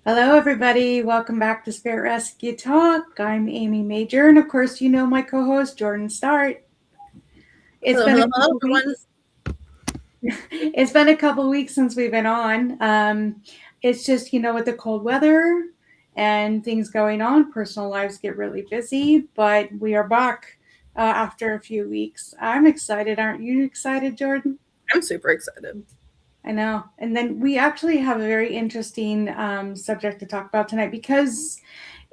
Hello, everybody. Welcome back to Spirit Rescue Talk. I'm Amy Major, and of course, you know my co-host Jordan Start. It's Hello, been a hello, hello, couple everyone. weeks. It's been a couple weeks since we've been on. It's just with the cold weather and things going on, personal lives get really busy. But we are back after a few weeks. I'm excited. Aren't you excited, Jordan? I'm super excited. I know. And then we actually have a very interesting subject to talk about tonight because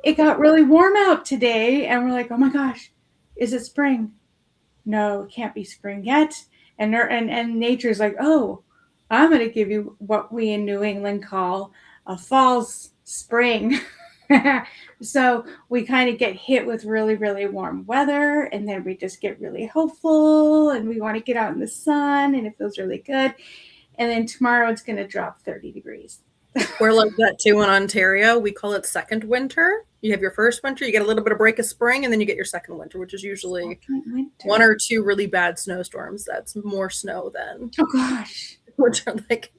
it got really warm out today, and we're like, oh my gosh, is it spring? No, it can't be spring yet. And nature's like, oh, I'm going to give you what we in New England call a false spring. So we kind of get hit with really, really warm weather, and then we just get really hopeful, and we want to get out in the sun, and it feels really good. And then tomorrow it's going to drop 30 degrees. We're like that too in Ontario. We call it second winter. You have your first winter, you get a little bit of break of spring, and then you get your second winter, which is usually Second one winter. or two really bad snowstorms. That's more snow than Oh gosh. winter, like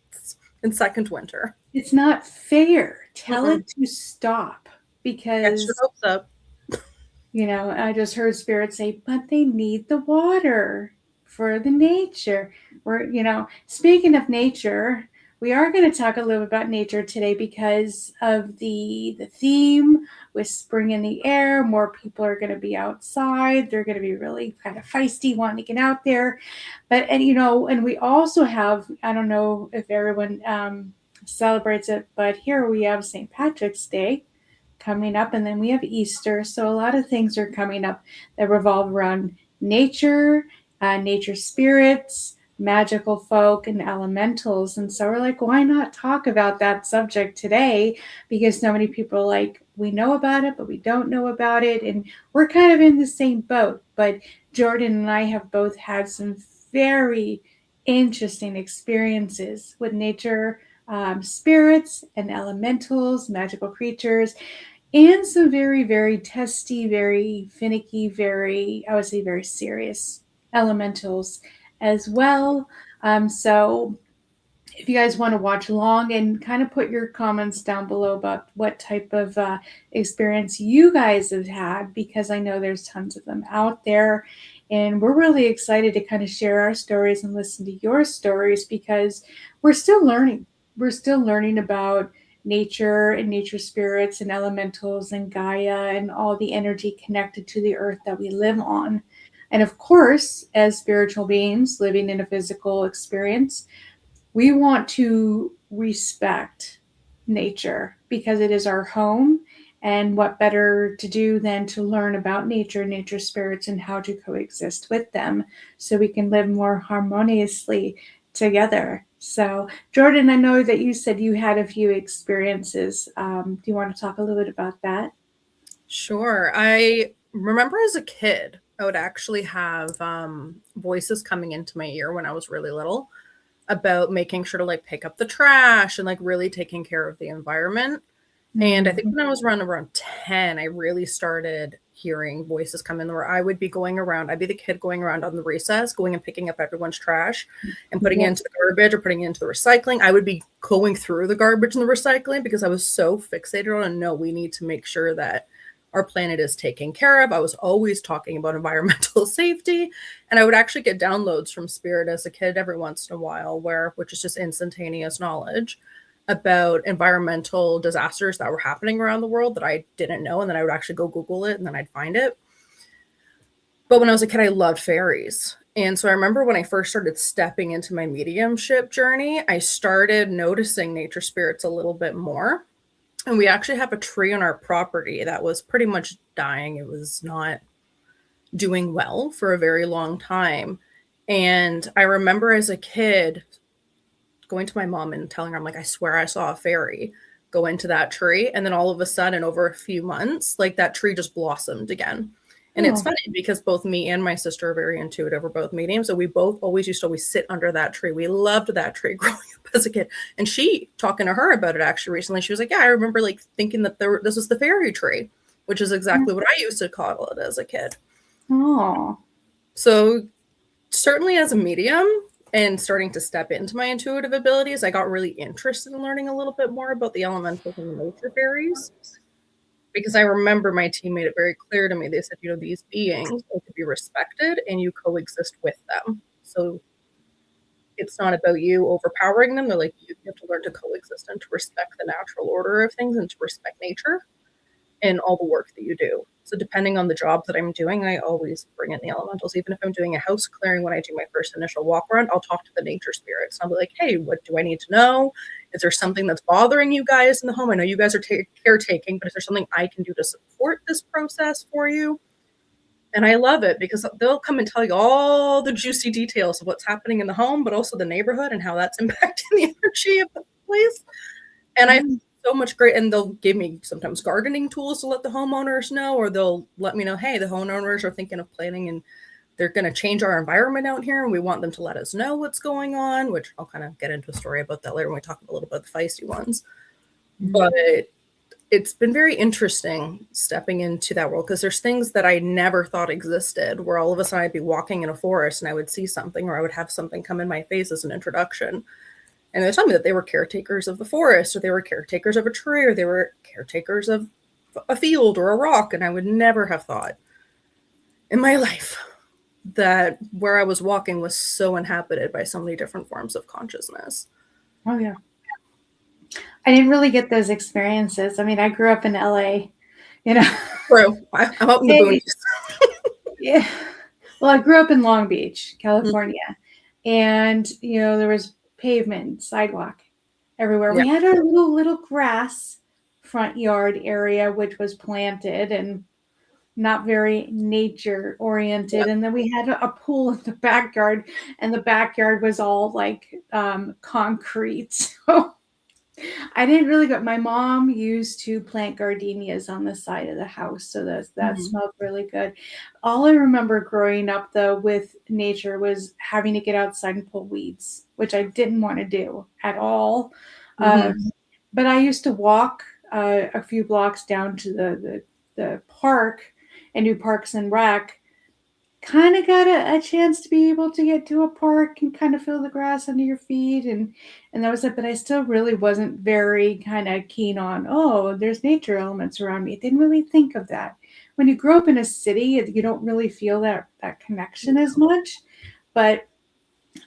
in second winter. It's not fair. Tell Mm-mm. it to stop Get your because, hopes up. I just heard Spirit say, but they need the water for the nature. Speaking of nature, we are going to talk a little bit about nature today because of the theme with spring in the air. More people are going to be outside. They're going to be really kind of feisty, wanting to get out there. And we also have, I don't know if everyone celebrates it, but here we have St. Patrick's Day coming up, and then we have Easter. So a lot of things are coming up that revolve around nature, nature spirits, magical folk, and elementals. And so we're like, why not talk about that subject today? Because so many people are like, we know about it, but we don't know about it. And we're kind of in the same boat. But Jordan and I have both had some very interesting experiences with nature, spirits and elementals, magical creatures, and some very, very testy, very finicky, very, I would say, very serious elementals as well. So if you guys want to watch along and kind of put your comments down below about what type of experience you guys have had, because I know there's tons of them out there. And we're really excited to kind of share our stories and listen to your stories because we're still learning. We're still learning about nature and nature spirits and elementals and Gaia and all the energy connected to the earth that we live on. And of course, as spiritual beings living in a physical experience, we want to respect nature because it is our home. And what better to do than to learn about nature, nature spirits, and how to coexist with them so we can live more harmoniously together. So, Jordan, I know that you said you had a few experiences. Do you want to talk a little bit about that? Sure. I remember as a kid, I would actually have voices coming into my ear when I was really little about making sure to like pick up the trash and like really taking care of the environment. And I think Mm. when I was around 10, I really started hearing voices come in where I would be going around. I'd be the kid going around on the recess, going and picking up everyone's trash and putting it Yeah. into the garbage or putting it into the recycling. I would be going through the garbage and the recycling because I was so fixated on, no, we need to make sure that our planet is taken care of. I was always talking about environmental safety. And I would actually get downloads from Spirit as a kid every once in a while, which is just instantaneous knowledge about environmental disasters that were happening around the world that I didn't know. And then I would actually go Google it and then I'd find it. But when I was a kid, I loved fairies. And so I remember when I first started stepping into my mediumship journey, I started noticing nature spirits a little bit more. And we actually have a tree on our property that was pretty much dying. It was not doing well for a very long time. And I remember as a kid going to my mom and telling her, I'm like, I swear I saw a fairy go into that tree. And then all of a sudden, over a few months, like that tree just blossomed again. And it's Oh, funny because both me and my sister are very intuitive. We're both mediums. So we both always used to always sit under that tree. We loved that tree growing up as a kid. And she, talking to her about it actually recently, she was like, yeah, I remember like thinking that this was the fairy tree, which is exactly what I used to call it as a kid. oh, So certainly as a medium, and starting to step into my intuitive abilities, I got really interested in learning a little bit more about the elementals and the nature fairies. Because I remember my team made it very clear to me. They said, these beings need to be respected and you coexist with them. So it's not about you overpowering them. They're like, you have to learn to coexist and to respect the natural order of things and to respect nature in all the work that you do. So depending on the job that I'm doing, I always bring in the elementals. Even if I'm doing a house clearing, when I do my first initial walk around, I'll talk to the nature spirits. I'll be like, hey, what do I need to know? Is there something that's bothering you guys in the home? I know you guys are caretaking, but is there something I can do to support this process for you? And I love it because they'll come and tell you all the juicy details of what's happening in the home, but also the neighborhood and how that's impacting the energy of the place. And I so much great, and they'll give me sometimes gardening tools to let the homeowners know, or they'll let me know, hey, the homeowners are thinking of planning and they're going to change our environment out here and we want them to let us know what's going on, which I'll kind of get into a story about that later when we talk a little bit of the feisty ones. But it's been very interesting stepping into that world because there's things that I never thought existed, where all of a sudden I'd be walking in a forest and I would see something, or I would have something come in my face as an introduction. And they told me that they were caretakers of the forest, or they were caretakers of a tree, or they were caretakers of a field or a rock. And I would never have thought in my life that where I was walking was so inhabited by so many different forms of consciousness. Oh, yeah. I didn't really get those experiences. I mean, I grew up in LA, True. I'm out in the boonies. Yeah. Well, I grew up in Long Beach, California. And, there was pavement, sidewalk everywhere. Yeah. We had our little grass front yard area, which was planted and not very nature oriented. And then we had a pool in the backyard, and the backyard was all like concrete. So I didn't really go. My mom used to plant gardenias on the side of the house, so that smelled really good. All I remember growing up, though, with nature was having to get outside and pull weeds, which I didn't want to do at all. But I used to walk a few blocks down to the park and do Parks and Rec. Kind of got a chance to be able to get to a park and kind of feel the grass under your feet, and that was it. But I still really wasn't very kind of keen on, there's nature elements around me. I didn't really think of that. When you grow up in a city, you don't really feel that connection as much. But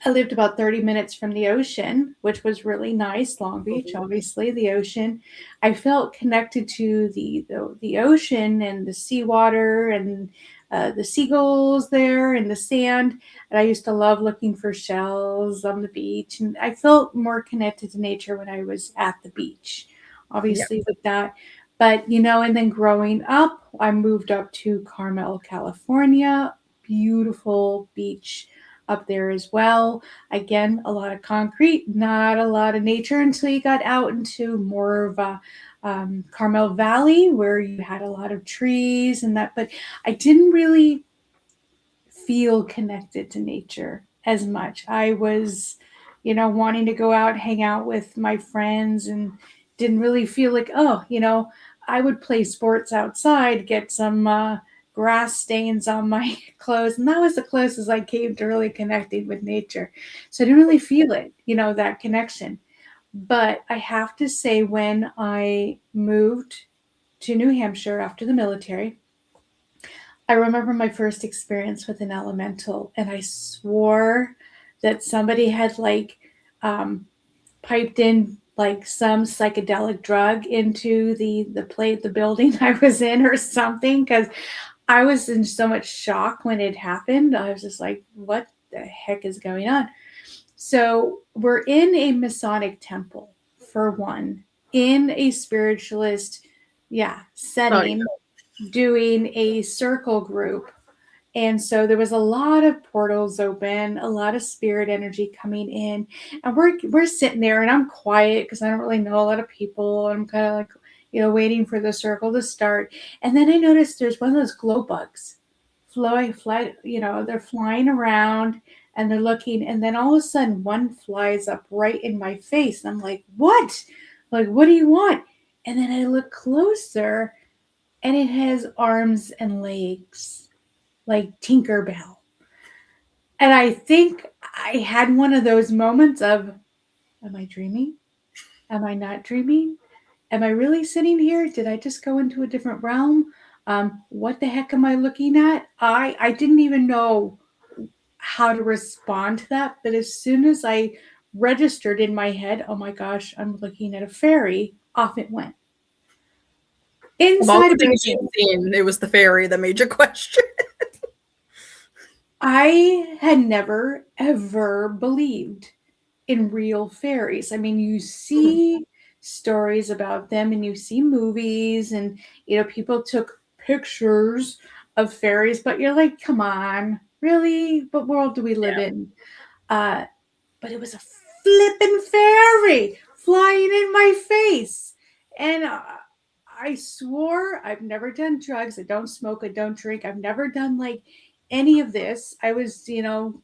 I lived about 30 minutes from the ocean, which was really nice. Long Beach, obviously, the ocean. I felt connected to the ocean and the seawater and the seagulls there and the sand. And I used to love looking for shells on the beach. And I felt more connected to nature when I was at the beach, obviously, with that. But, and then growing up, I moved up to Carmel, California. Beautiful beach up there as well. Again, a lot of concrete, not a lot of nature until you got out into more of a Carmel Valley, where you had a lot of trees and that, but I didn't really feel connected to nature as much. I was, wanting to go out, hang out with my friends, and didn't really feel like, I would play sports outside, get some grass stains on my clothes. And that was the closest I came to really connecting with nature. So I didn't really feel it, that connection. But I have to say, when I moved to New Hampshire after the military, I remember my first experience with an elemental, and I swore that somebody had piped in some psychedelic drug into the building I was in or something, because I was in so much shock when it happened. I was just like, what the heck is going on? So we're in a Masonic temple, for one, in a spiritualist, setting, doing a circle group. And so there was a lot of portals open, a lot of spirit energy coming in. And we're sitting there, and I'm quiet because I don't really know a lot of people. I'm kind of like, waiting for the circle to start. And then I noticed there's one of those glow bugs fly, they're flying around and they're looking. And then all of a sudden one flies up right in my face. And I'm like, what? Like, what do you want? And then I look closer, and it has arms and legs like Tinkerbell. And I think I had one of those moments of, am I dreaming? Am I not dreaming? Am I really sitting here? Did I just go into a different realm? What the heck am I looking at? I didn't even know how to respond to that. But as soon as I registered in my head, oh my gosh, I'm looking at a fairy, off it went. Of all Inside the of things me, you've seen, it was the fairy that made you question. I had never ever believed in real fairies. I mean, you see stories about them and you see movies and people took pictures of fairies, but you're like, come on, really? What world do we live Yeah. in? Uh, but it was a flippin' fairy flying in my face. And I swore I've never done drugs. I don't smoke. I don't drink. I've never done like any of this. I was, and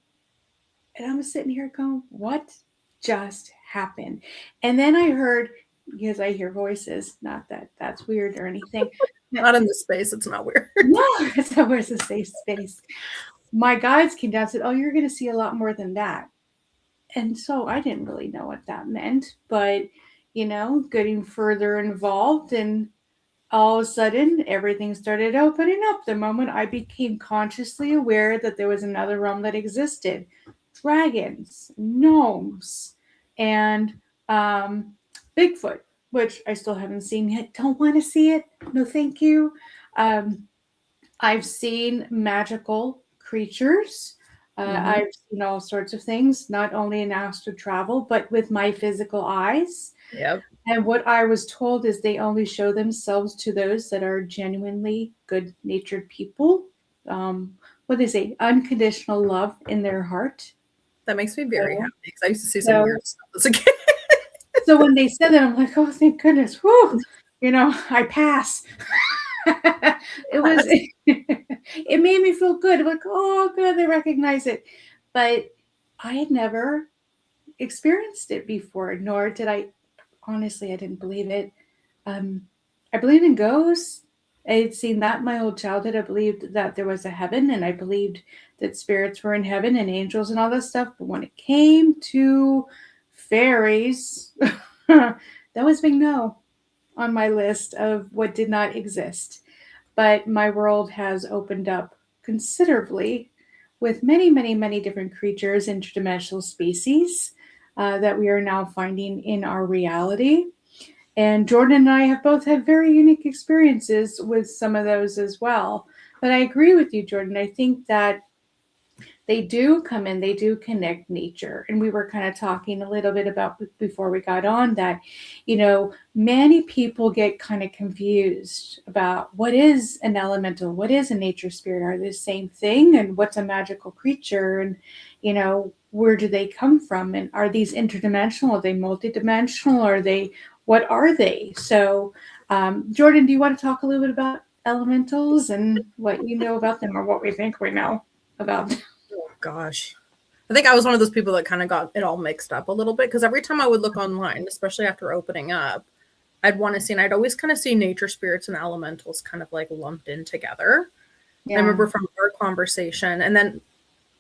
I was sitting here going, what just happened? And then I heard, because I hear voices, not that that's weird or anything. Not in this space. It's not weird. No, it's always a safe space. My guides came down and said, oh, you're going to see a lot more than that. And so I didn't really know what that meant, but getting further involved, and all of a sudden everything started opening up the moment I became consciously aware that there was another realm that existed. Dragons, gnomes, and Bigfoot, which I still haven't seen yet. Don't want to see it. No, thank you. Um, I've seen magical creatures. I've seen all sorts of things, not only in astral travel, but with my physical eyes. Yep. And what I was told is they only show themselves to those that are genuinely good natured people. What they say, unconditional love in their heart. That makes me very So, happy because I used to see some so, weird stuff as a kid. so when they said that, I'm like, oh, thank goodness. Whew, I pass. It was, it made me feel good. I'm like, oh, good, they recognize it. But I had never experienced it before, nor did I. Honestly, I didn't believe it. I believed in ghosts. I had seen that in my whole childhood. I believed that there was a heaven, and I believed that spirits were in heaven and angels and all that stuff. But when it came to fairies, that was a big no on my list of what did not exist. But my world has opened up considerably with many, many, many different creatures, interdimensional species that we are now finding in our reality. And Jordan and I have both had very unique experiences with some of those as well. But I agree with you, Jordan. I think that they do come in, they do connect nature. And we were kind of talking a little bit about before we got on that, many people get kind of confused about what is an elemental, what is a nature spirit, are they the same thing, and what's a magical creature, and where do they come from, and are these interdimensional, are they multidimensional, what are they? So Jordan, do you want to talk a little bit about elementals and what you know about them, or what we think we know about them? Oh gosh. I think I was one of those people that kind of got it all mixed up a little bit because every time I would look online, especially after opening up, I'd want to see, and I'd always kind of see nature spirits and elementals kind of like lumped in together. Yeah. I remember from our conversation, and then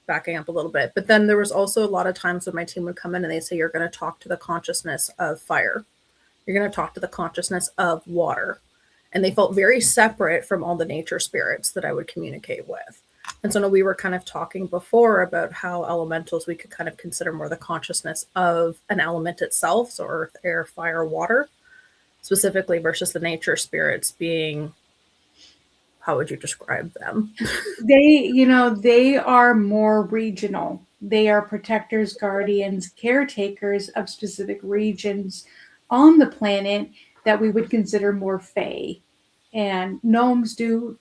backing up a little bit, but then there was also a lot of times when my team would come in and they'd say, you're going to talk to the consciousness of fire. You're going to talk to the consciousness of water. And they felt very separate from all the nature spirits that I would communicate with. And so no, we were kind of talking before about how elementals we could kind of consider more the consciousness of an element itself, so earth, air, fire, water, specifically, versus the nature spirits being, how would you describe them? They are more regional. They are protectors, guardians, caretakers of specific regions on the planet that we would consider more fey. And gnomes do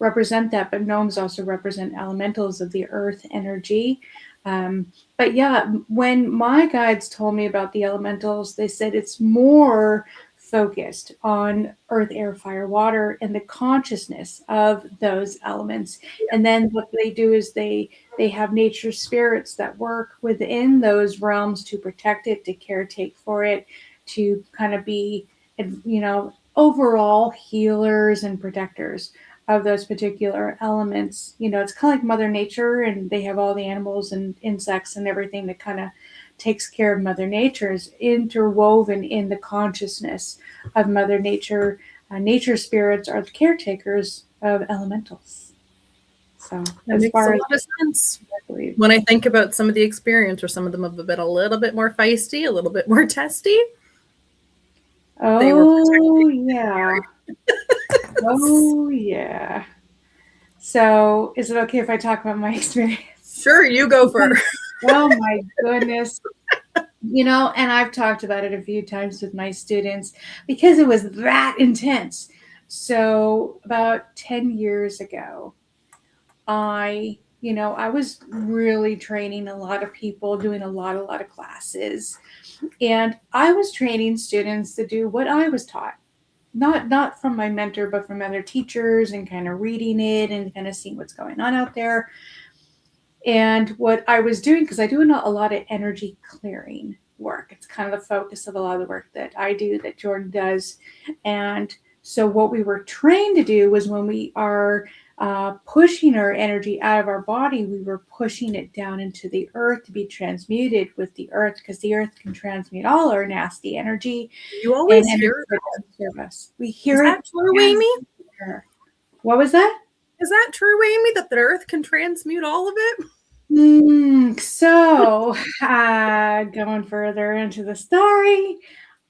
represent that, but gnomes also represent elementals of the earth energy. But yeah, when my guides told me about the elementals, they said it's more focused on earth, air, fire, water, and the consciousness of those elements. And then what they do is they have nature spirits that work within those realms to protect it, to caretake for it, to kind of be, overall healers and protectors. of those particular elements. It's kind of like Mother Nature, and they have all the animals and insects and everything that kind of takes care of Mother Nature is interwoven in the consciousness of Mother Nature. Nature spirits are the caretakers of elementals. So That as makes a far as lot of sense. I believe, When I think about some of the experience, or some of them have been a little bit more feisty, a little bit more testy, they were oh protecting. yeah, oh yeah. So is it okay if I talk about my experience? Sure, you go first. Oh my goodness. And I've talked about it a few times with my students because it was that intense. So about 10 years ago, I was really training a lot of people, doing a lot of classes, and I was training students to do what I was taught. Not from my mentor, but from other teachers, and kind of reading it and kind of seeing what's going on out there. And what I was doing, because I do a lot of energy clearing work, it's kind of the focus of a lot of the work that I do, that Jordan does. And so, what we were trained to do was when we are pushing our energy out of our body, we were pushing it down into the earth to be transmuted with the earth, because the earth can transmute all our nasty energy You and always energy hear that that. doesn't serve us. We Is hear it. that true, Yes. Amy? What was that? Is that true, Amy, that the earth can transmute all of it? So, going further into the story,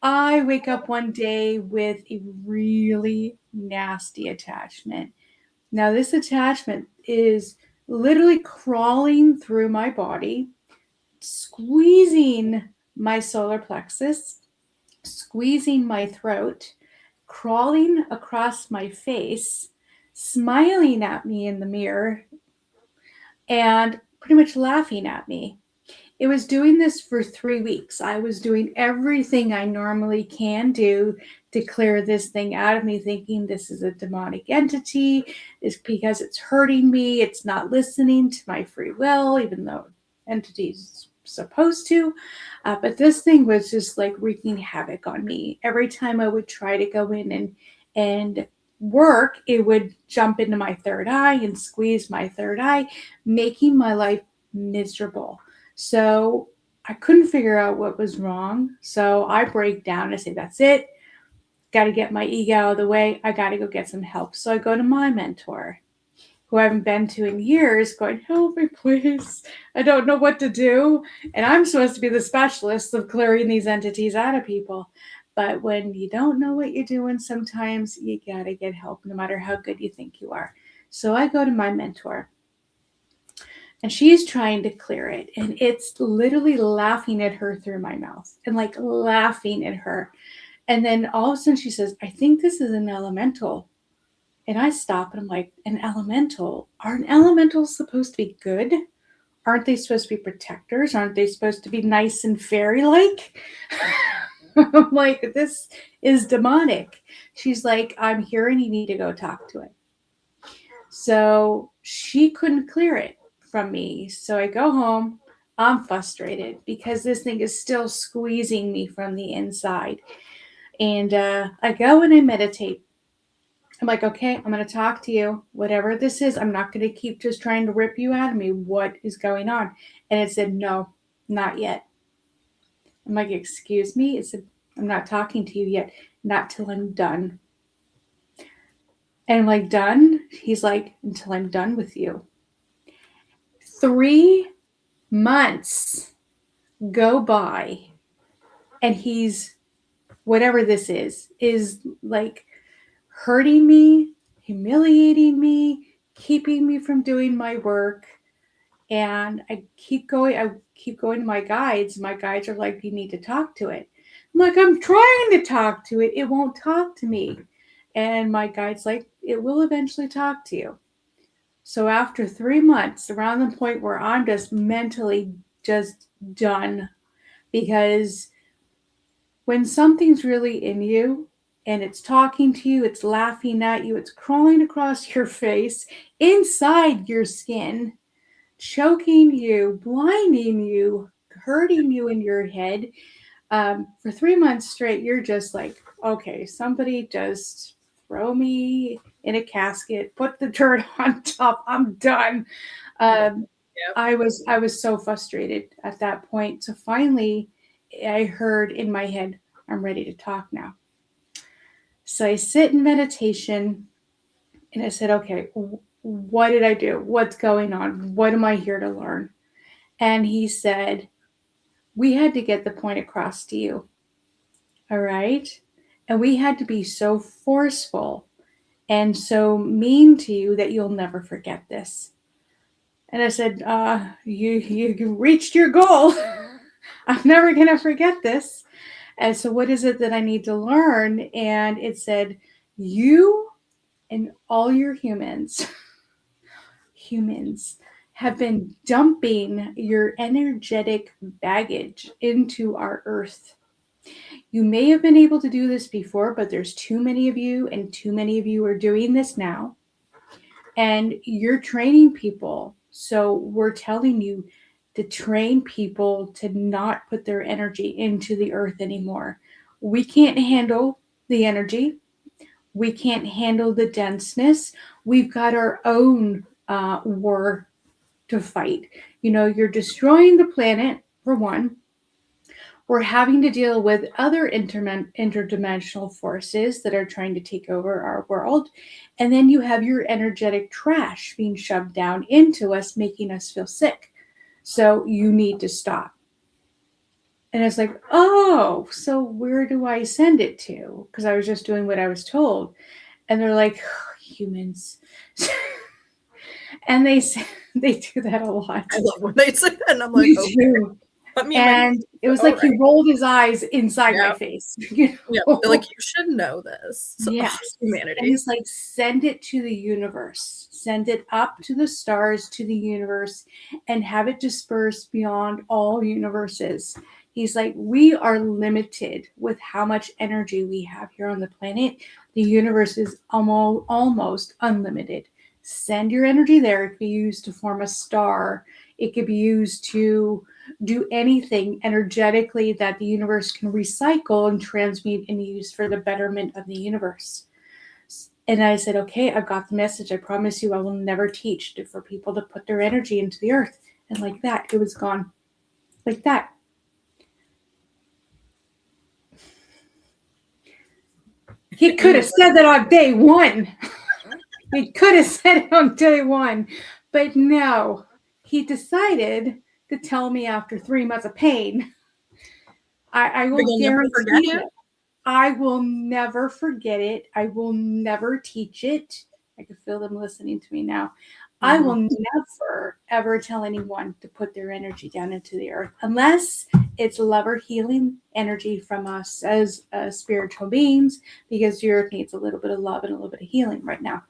I wake up one day with a really nasty attachment. Now, this attachment is literally crawling through my body, squeezing my solar plexus, squeezing my throat, crawling across my face, smiling at me in the mirror, and pretty much laughing at me. It was doing this for 3 weeks. I was doing everything I normally can do to clear this thing out of me, thinking this is a demonic entity. It's because it's hurting me. It's not listening to my free will, even though entity's supposed to. But this thing was just like wreaking havoc on me. Every time I would try to go in and work, it would jump into my third eye and squeeze my third eye, making my life miserable. So I couldn't figure out what was wrong. So I break down. I say, that's it. Got to get my ego out of the way. I got to go get some help. So I go to my mentor, who I haven't been to in years, going, help me, please. I don't know what to do. And I'm supposed to be the specialist of clearing these entities out of people. But when you don't know what you're doing, sometimes you got to get help, no matter how good you think you are. So I go to my mentor, and she's trying to clear it, and it's literally laughing at her through my mouth, and like laughing at her. And then all of a sudden she says, I think this is an elemental. And I stop and I'm like, an elemental? Aren't elementals supposed to be good? Aren't they supposed to be protectors? Aren't they supposed to be nice and fairy-like? I'm like, this is demonic. She's like, I'm here and you need to go talk to it. So she couldn't clear it from me. So I go home. I'm frustrated because this thing is still squeezing me from the inside. And I go and I meditate. I'm like, okay, I'm going to talk to you. Whatever this is, I'm not going to keep just trying to rip you out of me. What is going on? And it said, no, not yet. I'm like, excuse me? It said, I'm not talking to you yet. Not till I'm done. And I'm like, done? He's like, until I'm done with you. 3 months go by, and he's, whatever this is like hurting me, humiliating me, keeping me from doing my work. And I keep going to my guides. My guides are like, you need to talk to it. I'm like, I'm trying to talk to it. It won't talk to me. And my guide's like, it will eventually talk to you. So after 3 months, around the point where I'm just mentally just done, because when something's really in you and it's talking to you, it's laughing at you, it's crawling across your face, inside your skin, choking you, blinding you, hurting you in your head, for 3 months straight, you're just like, okay, somebody just throw me in a casket, put the dirt on top. I'm done. Um, Yep. I was so frustrated at that point. So finally, I heard in my head, I'm ready to talk now. So I sit in meditation and I said, okay, what did I do? What's going on? What am I here to learn? And he said, we had to get the point across to you. All right. And we had to be so forceful and so mean to you that you'll never forget this. And I said, you reached your goal. I'm never going to forget this. And so, what is it that I need to learn? And it said, you and all your humans have been dumping your energetic baggage into our earth. You may have been able to do this before, but there's too many of you, and too many of you are doing this now. And you're training people. So we're telling you to train people to not put their energy into the earth anymore. We can't handle the energy. We can't handle the denseness. We've got our own war to fight. You know, you're destroying the planet, for one. We're having to deal with other interdimensional forces that are trying to take over our world. And then you have your energetic trash being shoved down into us, making us feel sick. So you need to stop. And it's like, oh, so where do I send it to? Because I was just doing what I was told. And they're like, humans. And they do that a lot. I love when they say that, and I'm like, Me okay, too. put me And it was like he rolled his eyes inside my face. You Yeah, know? they're like, you should know this. So, Yes. And humanity. he's like, send it to the universe, send it up to the stars, to the universe, and have it disperse beyond all universes. He's like, we are limited with how much energy we have here on the planet. The universe is almost unlimited. Send your energy there. It could be used to form a star. It could be used to do anything energetically that the universe can recycle and transmute and use for the betterment of the universe. And I said, okay, I've got the message. I promise you, I will never teach for people to put their energy into the earth. And like that, it was gone. Like that. He could have said that on day one. He could have said it on day one. But no, he decided to tell me after 3 months of pain. I will guarantee it. I will never forget it. I will never teach it. I can feel them listening to me now. Mm-hmm. I will never, ever tell anyone to put their energy down into the earth unless it's love or healing energy from us as spiritual beings, because the earth needs a little bit of love and a little bit of healing right now.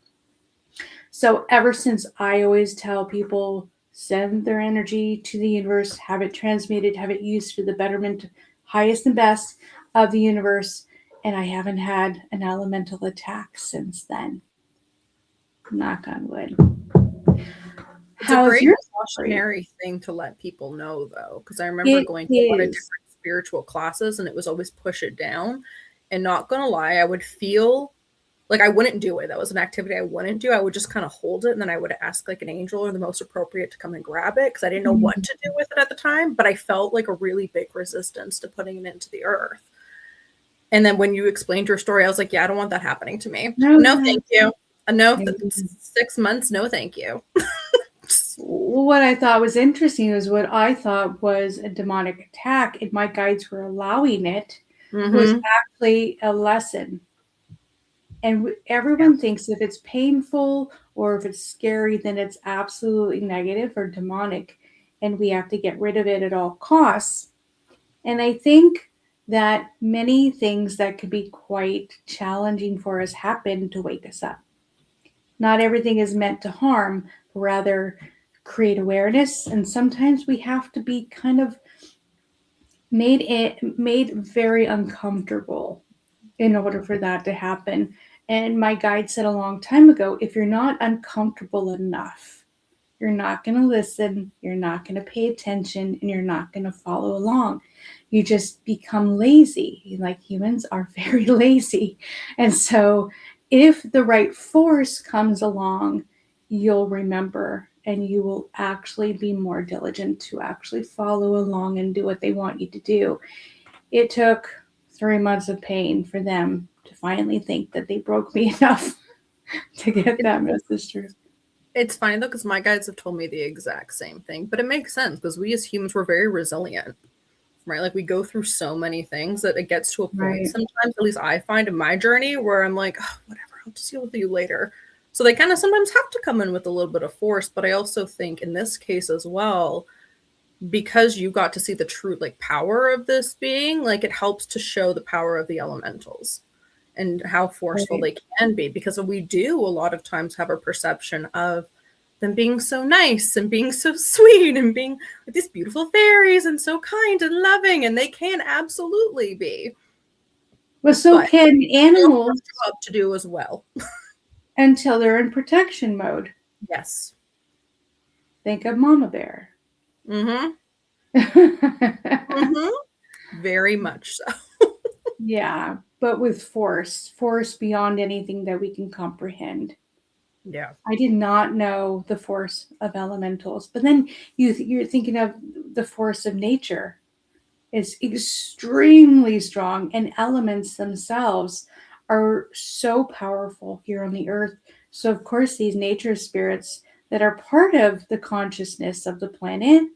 So ever since, I always tell people, send their energy to the universe, have it transmuted, have it used for the betterment, highest and best of the universe. And I haven't had an elemental attack since then. Knock on wood. It's a great cautionary thing to let people know, though, because I remember going to a lot of different spiritual classes, and it was always push it down. And not gonna lie, I would feel like I wouldn't do it. That was an activity I wouldn't do. I would just kind of hold it, and then I would ask like an angel or the most appropriate to come and grab it, because I didn't know what to do with it at the time. But I felt like a really big resistance to putting it into the earth. And then when you explained your story, I was like, yeah, I don't want that happening to me. No, thank you. No, 6 months, no, thank you. What I thought was interesting is what I thought was a demonic attack, and my guides were allowing it, was actually a lesson. And everyone thinks if it's painful or if it's scary, then it's absolutely negative or demonic, and we have to get rid of it at all costs. And I think that many things that could be quite challenging for us happen to wake us up. Not everything is meant to harm, but rather create awareness. And sometimes we have to be kind of made very uncomfortable in order for that to happen. And my guide said a long time ago, if you're not uncomfortable enough, you're not going to listen, you're not going to pay attention, and you're not going to follow along. You just become lazy. Like, humans are very lazy. And so if the right force comes along, you'll remember and you will actually be more diligent to actually follow along and do what they want you to do. It took 3 months of pain for them to finally think that they broke me enough to get that message through. It's funny though, because my guides have told me the exact same thing, but it makes sense because we as humans, we're very resilient, right? Like we go through so many things that it gets to a point Right. sometimes, at least I find in my journey, where I'm like, oh, whatever, I'll just deal with you later. So they kind of sometimes have to come in with a little bit of force. But I also think in this case as well, because you got to see the true like power of this being, like it helps to show the power of the elementals and how forceful Right. they can be, because we do a lot of times have a perception of them being so nice and being so sweet and being like these beautiful fairies and so kind and loving, and they can absolutely be, Well, so but can they have a animals job to do as well. until they're in protection mode. Yes. Think of Mama Bear. Mm-hmm. Mm-hmm. Very much so. Yeah, but with force beyond anything that we can comprehend. Yeah. I did not know the force of elementals, but then you're thinking of the force of nature. It's extremely strong, and elements themselves are so powerful here on the earth. So, of course, these nature spirits that are part of the consciousness of the planet,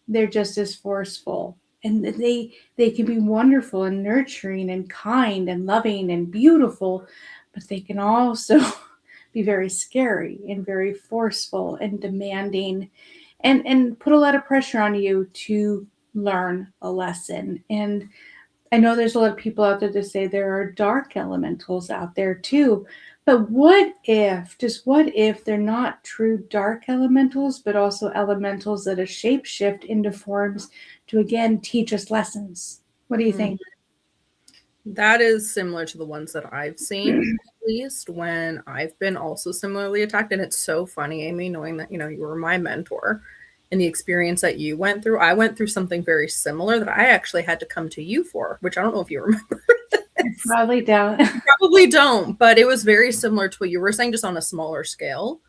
they're just as forceful. And they can be wonderful and nurturing and kind and loving and beautiful, but they can also be very scary and very forceful and demanding and put a lot of pressure on you to learn a lesson. And I know there's a lot of people out there that say there are dark elementals out there too. But just what if they're not true dark elementals, but also elementals that are shapeshift into forms to again teach us lessons? What do you think? That is similar to the ones that I've seen, at least when I've been also similarly attacked. And it's so funny, Amy, knowing that, you were my mentor and the experience that you went through. I went through something very similar that I actually had to come to you for, which I don't know if you remember. Probably don't. Probably don't, but it was very similar to what you were saying, just on a smaller scale.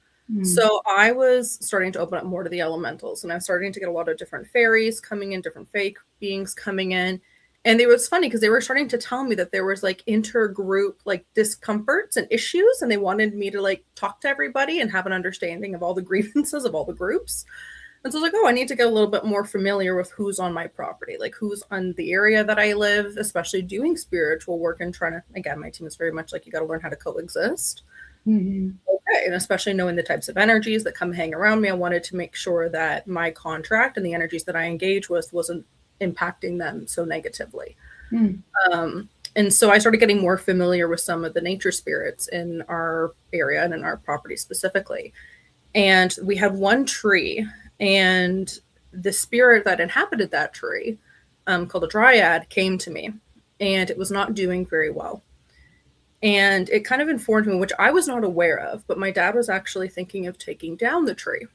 So I was starting to open up more to the elementals, and I'm starting to get a lot of different fairies coming in, different fake beings coming in. And it was funny because they were starting to tell me that there was like intergroup like discomforts and issues, and they wanted me to like talk to everybody and have an understanding of all the grievances of all the groups. And so I was like, oh, I need to get a little bit more familiar with who's on my property, like who's on the area that I live, especially doing spiritual work and trying to, again, my team is very much like you got to learn how to coexist. Okay. And especially knowing the types of energies that come hang around me, I wanted to make sure that my contract and the energies that I engage with wasn't impacting them so negatively. And so I started getting more familiar with some of the nature spirits in our area and in our property specifically. And we had one tree, and the spirit that inhabited that tree, called a dryad, came to me, and it was not doing very well. And it kind of informed me, which I was not aware of, but my dad was actually thinking of taking down the tree.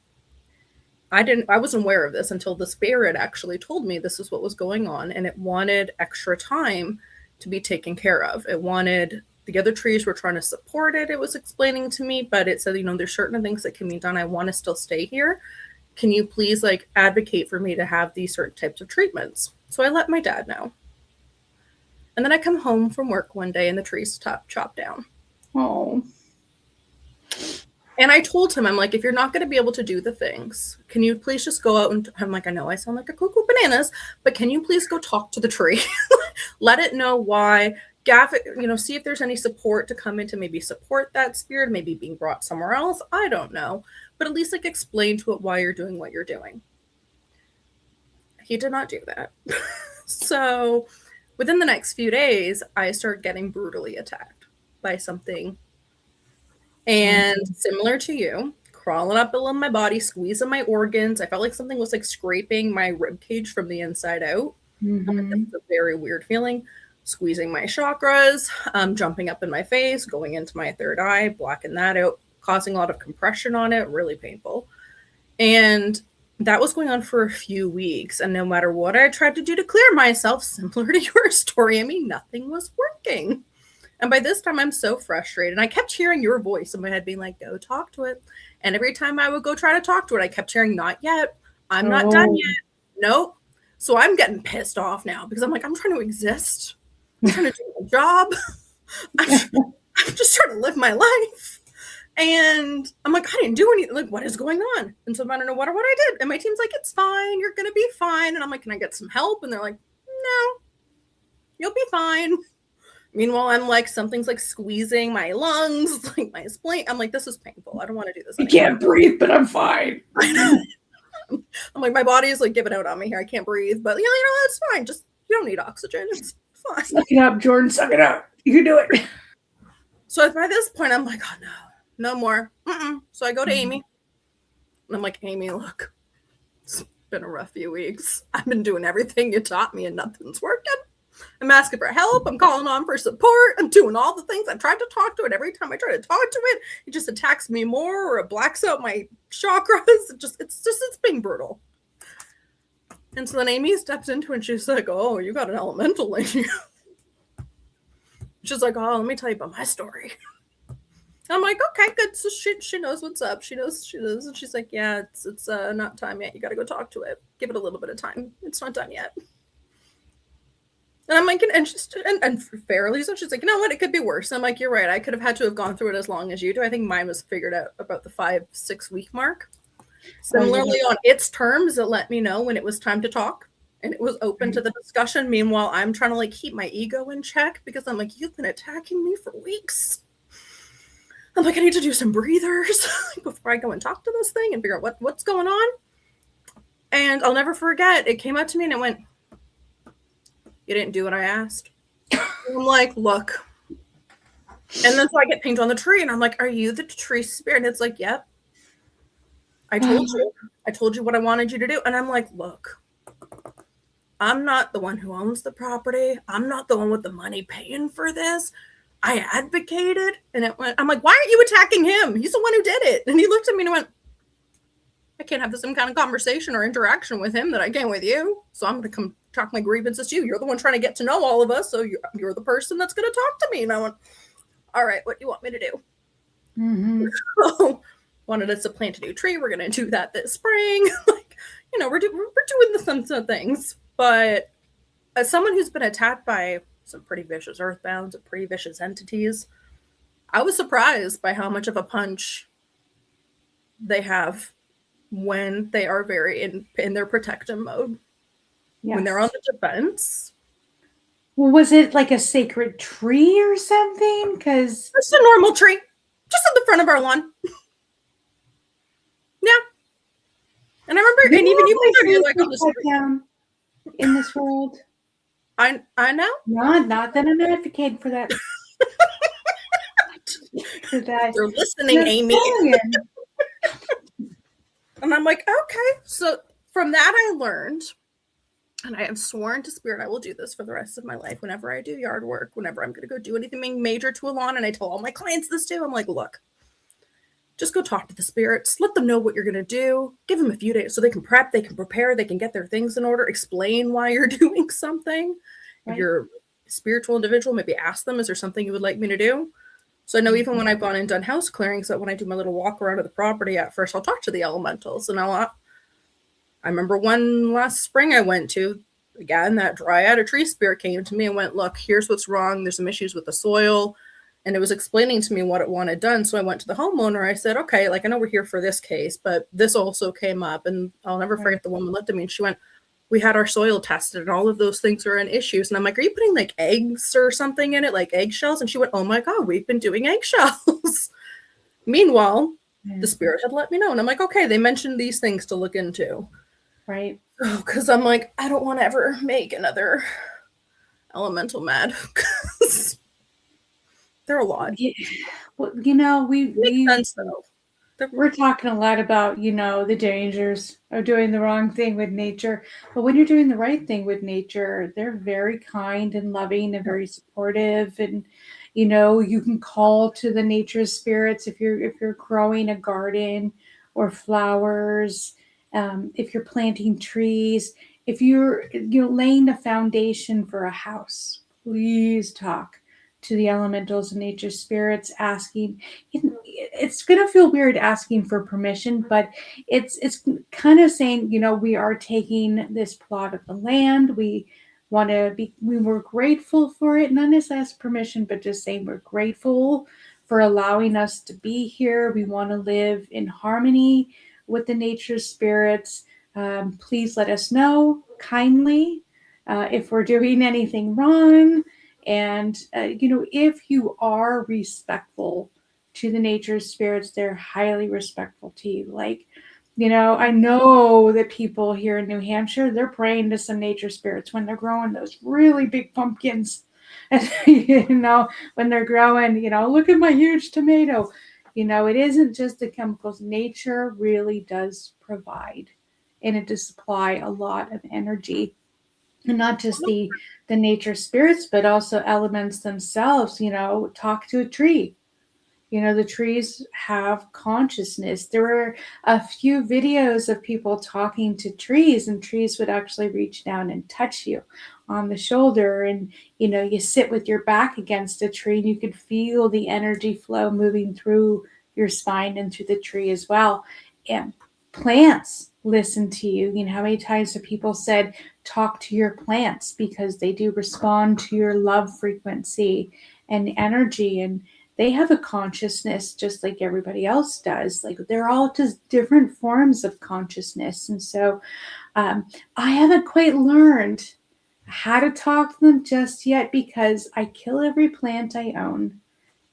I wasn't aware of this until the spirit actually told me this is what was going on, and it wanted extra time to be taken care of. It wanted, the other trees were trying to support it, it was explaining to me, but it said, there's certain things that can be done. I want to still stay here. Can you please like advocate for me to have these certain types of treatments? So I let my dad know. And then I come home from work one day and the tree's chopped down. Oh. And I told him, I'm like, if you're not going to be able to do the things, can you please just go out and, I'm like, I know I sound like a cuckoo bananas, but can you please go talk to the tree? Let it know why. Gaff it, see if there's any support to come in to maybe support that spirit, maybe being brought somewhere else. I don't know. But at least like explain to it why you're doing what you're doing. He did not do that. So within the next few days, I started getting brutally attacked by something. And similar to you, crawling up in my body, squeezing my organs. I felt like something was like scraping my rib cage from the inside out. It's a very weird feeling. Squeezing my chakras, jumping up in my face, going into my third eye, blacking that out, causing a lot of compression on it, really painful. And that was going on for a few weeks. And no matter what I tried to do to clear myself, similar to your story, nothing was working. And by this time, I'm so frustrated. And I kept hearing your voice in my head being like, go talk to it. And every time I would go try to talk to it, I kept hearing, not yet. I'm not done yet. Nope. So I'm getting pissed off now because I'm like, I'm trying to exist. I'm trying to do my job. I'm just trying to live my life. And I'm like, I didn't do anything. Like, what is going on? And so I don't know what I did. And my team's like, it's fine. You're going to be fine. And I'm like, can I get some help? And they're like, no, you'll be fine. Meanwhile, I'm like, something's like squeezing my lungs, like my spleen. I'm like, this is painful. I don't want to do this anymore. I can't breathe, but I'm fine. I know. I'm like, my body is like giving out on me here. I can't breathe, but you know, that's fine. Just, you don't need oxygen. It's fine. Suck it up, Jordan. Suck it up. You can do it. So by this point, I'm like, oh no more. So I go to Amy and I'm like, Amy, look, it's been a rough few weeks. I've been doing everything you taught me and nothing's working. I'm asking for help. I'm calling on for support. I'm doing all the things. I tried to talk to it. Every time I try to talk to it, it just attacks me more or it blacks out my chakras. It's being brutal. And so then Amy steps into it and she's like, oh, you got an elemental in you. She's like, oh, let me tell you about my story. I'm like, okay, good. So she knows what's up. She knows. And she's like, yeah, it's not time yet. You got to go talk to it. Give it a little bit of time. It's not done yet. And I'm like, and fairly so, she's like, you know what? It could be worse. I'm like, you're right. I could have had to have gone through it as long as you do. I think mine was figured out about the 5-6 week mark. Similarly, on its terms, it let me know when it was time to talk. And it was open to the discussion. Meanwhile, I'm trying to like keep my ego in check because I'm like, you've been attacking me for weeks. I'm like, I need to do some breathers before I go and talk to this thing and figure out what's going on. And I'll never forget, it came up to me and it went, you didn't do what I asked. I'm like, look. And then so I get pinged on the tree and I'm like, are you the tree spirit? And it's like, yep. I told you. I told you what I wanted you to do. And I'm like, look. I'm not the one who owns the property. I'm not the one with the money paying for this. I advocated and it went, I'm like, why aren't you attacking him? He's the one who did it. And he looked at me and went, I can't have the same kind of conversation or interaction with him that I can with you. So I'm going to come talk my grievances to you. You're the one trying to get to know all of us. So you're the person that's going to talk to me. And I went, all right, what do you want me to do? So, wanted us to plant a new tree. We're going to do that this spring. Like, you know, we're doing some things. But as someone who's been attacked by some pretty vicious earthbounds and pretty vicious entities, I was surprised by how much of a punch they have when they are very in their protective mode. Yes. When they're on the defense. Well, was it like a sacred tree or something? Because it's a normal tree, just at the front of our lawn. Yeah. And I remember, and even you like on the street. Down in this world. I know. Not that I'm advocating for that. For that. You're listening, Amy. And I'm like, okay. So from that I learned, and I have sworn to spirit I will do this for the rest of my life. Whenever I do yard work, whenever I'm going to go do anything major to a lawn, and I tell all my clients this too, I'm like, look, just go talk to the spirits. Let them know what you're going to do. Give them a few days so they can prep, they can prepare, they can get their things in order. Explain why you're doing something. Right. If you're a spiritual individual, maybe ask them, is there something you would like me to do? So I know even when I've gone and done house clearings, that when I do my little walk around of the property, at first I'll talk to the elementals. And I remember one last spring I went to, again, that dryad or tree spirit came to me and went, look, here's what's wrong. There's some issues with the soil. And it was explaining to me what it wanted done. So I went to the homeowner. I said, okay, like I know we're here for this case, but this also came up. And I'll never forget the woman looked at me and she went, we had our soil tested and all of those things are an issues. And I'm like, are you putting like eggs or something in it, like eggshells? And she went, oh my God, we've been doing eggshells. Meanwhile, the spirit had let me know. And I'm like, okay, they mentioned these things to look into. Right. Because I'm like, I don't want to ever make another elemental mad. They're a lot. Yeah. Well, you know, we're talking a lot about, you know, the dangers of doing the wrong thing with nature. But when you're doing the right thing with nature, they're very kind and loving and very supportive. And, you know, you can call to the nature spirits if you're growing a garden or flowers, if you're planting trees, if you're laying the foundation for a house, please talk to the elementals and nature spirits, asking. It's going to feel weird asking for permission, but it's kind of saying, we are taking this plot of the land. We want to be. We were grateful for it, not necessarily ask permission, but just saying we're grateful for allowing us to be here. We want to live in harmony with the nature spirits. Please let us know kindly if we're doing anything wrong. And, if you are respectful to the nature spirits, they're highly respectful to you. Like, I know that people here in New Hampshire, they're praying to some nature spirits when they're growing those really big pumpkins. And, when they're growing, look at my huge tomato. It isn't just the chemicals. Nature really does provide, and it does supply a lot of energy. And not just the nature spirits, but also elements themselves. Talk to a tree. The trees have consciousness. There were a few videos of people talking to trees, and trees would actually reach down and touch you on the shoulder. And, you sit with your back against a tree and you could feel the energy flow moving through your spine and through the tree as well. And plants listen to you. How many times have people said, talk to your plants, because they do respond to your love frequency and energy, and they have a consciousness just like everybody else does. Like, they're all just different forms of consciousness. And so I haven't quite learned how to talk to them just yet, because I kill every plant I own,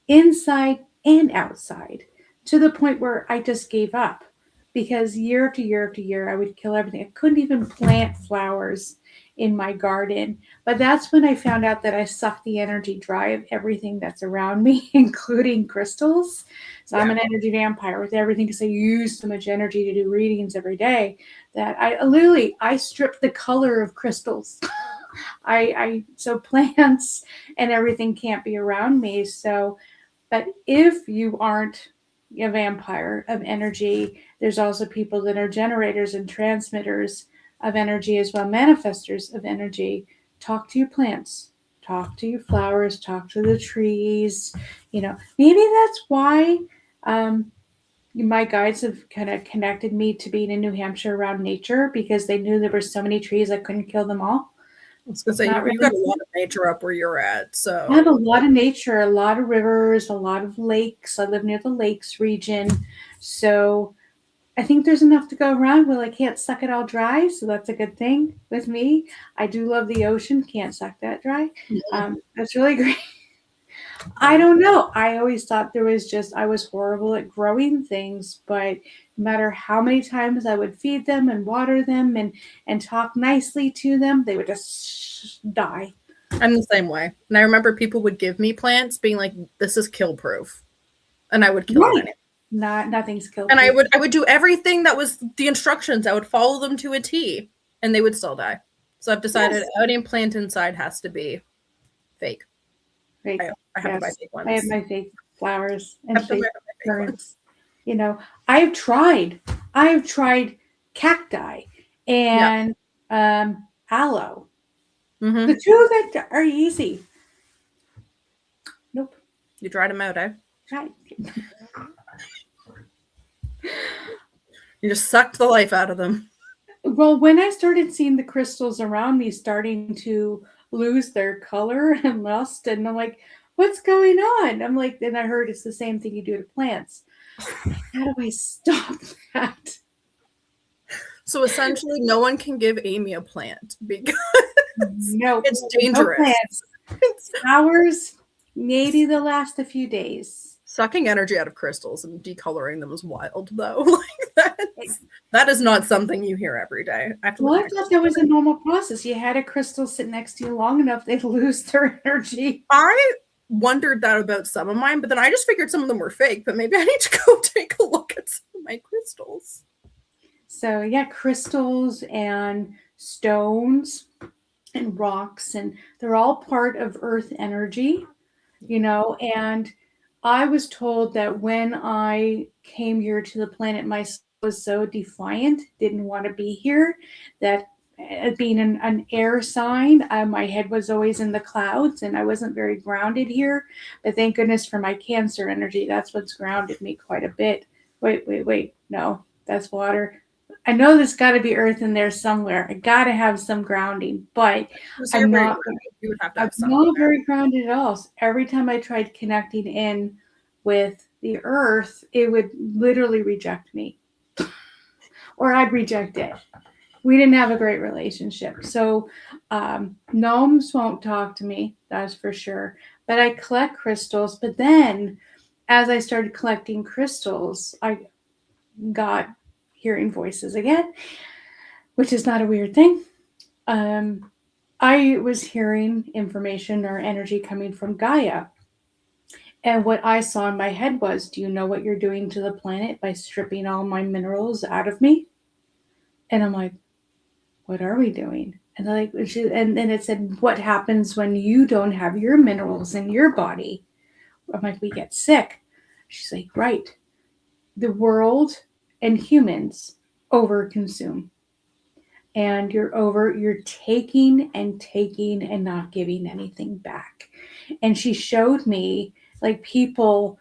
inside and outside, to the point where I just gave up. Because year after year after year, I would kill everything. I couldn't even plant flowers in my garden. But that's when I found out that I suck the energy dry of everything that's around me, including crystals. So I'm an energy vampire with everything, because I use so much energy to do readings every day that I strip the color of crystals. So plants and everything can't be around me. So, but if you aren't a vampire of energy, there's also people that are generators and transmitters of energy as well, manifestors of energy. Talk to your plants, talk to your flowers, talk to the trees. Maybe that's why my guides have kind of connected me to being in New Hampshire around nature, because they knew there were so many trees I couldn't kill them all. I was going to say, you got a lot of nature up where you're at. So I have a lot of nature, a lot of rivers, a lot of lakes. I live near the lakes region. So I think there's enough to go around. Well, I can't suck it all dry. So that's a good thing with me. I do love the ocean. Can't suck that dry. That's really great. I don't know. I always thought I was horrible at growing things, but no matter how many times I would feed them and water them and talk nicely to them, they would just die. I'm the same way. And I remember people would give me plants being like, this is kill proof. And I would kill them anyway. Nothing's kill proof. And I would do everything that was the instructions. I would follow them to a T, and they would still die. So I've decided any plant inside has to be fake. Fake. I have to buy fake ones. I have my fake flowers and fake ferns. I've tried cacti and aloe. Mm-hmm. The two that are easy. Nope. You tried them out, eh? Tried. You just sucked the life out of them. Well, when I started seeing the crystals around me starting to lose their color and lust, and I'm like, what's going on? I'm like, then I heard it's the same thing you do to plants. How do I stop that? So essentially, no one can give Amy a plant because it's dangerous. No plants. Flowers, maybe they'll last a few days. Sucking energy out of crystals and decoloring them is wild, though. That is not something you hear every day. I thought that was a normal process. You had a crystal sit next to you long enough, they'd lose their energy. I wondered that about some of mine, but then I just figured some of them were fake, but maybe I need to go take a look at some of my crystals. So yeah, crystals and stones and rocks, and they're all part of earth energy, and I was told that when I came here to the planet, my soul was so defiant, didn't want to be here, that being an air sign, my head was always in the clouds and I wasn't very grounded here. But thank goodness for my Cancer energy. That's what's grounded me quite a bit. Wait. No, that's water. I know there's got to be earth in there somewhere. I got to have some grounding, but So you're I'm very not. grounded. You would have to I'm have some not there. very grounded at all. So every time I tried connecting in with the earth, it would literally reject me, or I'd reject it. We didn't have a great relationship. So gnomes won't talk to me, that's for sure. But I collect crystals. But then as I started collecting crystals, I got hearing voices again, which is not a weird thing. I was hearing information or energy coming from Gaia. And what I saw in my head was, do you know what you're doing to the planet by stripping all my minerals out of me? And I'm like, what are we doing? And like, and then it said, what happens when you don't have your minerals in your body? I'm like, we get sick. She's like, right. The world and humans overconsume. And you're taking and not giving anything back. And she showed me like people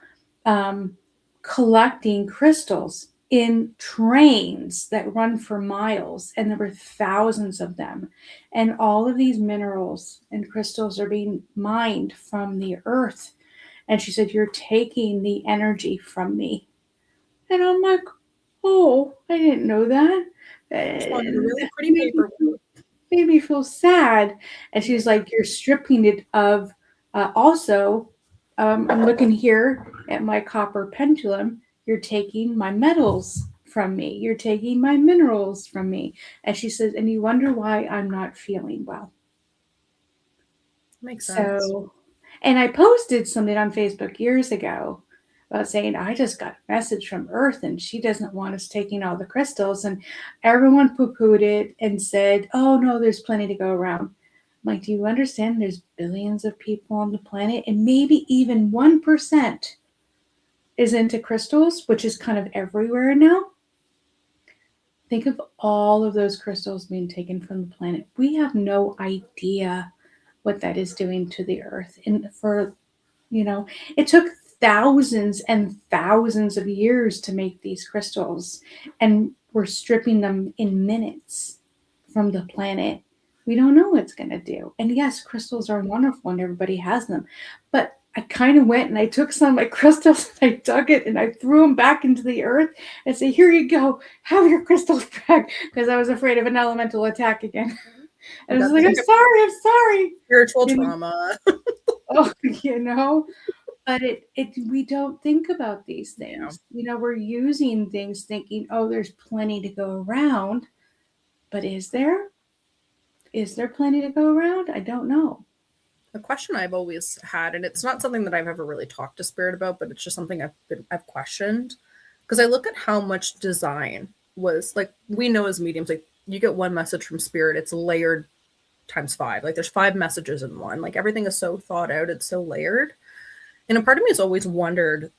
collecting crystals in trains that run for miles, and there were thousands of them. And all of these minerals and crystals are being mined from the earth. And she said, you're taking the energy from me. And I'm like, oh, I didn't know that. Just wanted a really That pretty paper. made me feel sad. And she's like, you're stripping it of also, I'm looking here at my copper pendulum. You're taking my metals from me. You're taking my minerals from me. And she says, and you wonder why I'm not feeling well. Makes sense. So, and I posted something on Facebook years ago about saying, I just got a message from Earth and she doesn't want us taking all the crystals. And everyone poo pooed it and said, oh, no, there's plenty to go around. I'm like, do you understand there's billions of people on the planet and maybe even 1% is into crystals, which is kind of everywhere now? Think of all of those crystals being taken from the planet. We have no idea what that is doing to the earth. And it took thousands and thousands of years to make these crystals, and we're stripping them in minutes from the planet. We don't know what it's going to do. And yes, crystals are wonderful and everybody has them. But I kind of went and I took some of my crystals and I dug it and I threw them back into the earth and said, here you go, have your crystals back, because I was afraid of an elemental attack again. And I was like, I'm sorry. Spiritual trauma. Oh, but we don't think about these things. Yeah. We're using things thinking, oh, there's plenty to go around. But is there plenty to go around? I don't know. The question I've always had, and it's not something that I've ever really talked to Spirit about, but it's just something I've questioned, because I look at how much design was, like, we know as mediums, like, you get one message from Spirit, it's layered times 5. Like, there's 5 messages in one. Like, everything is so thought out, it's so layered. And a part of me has always wondered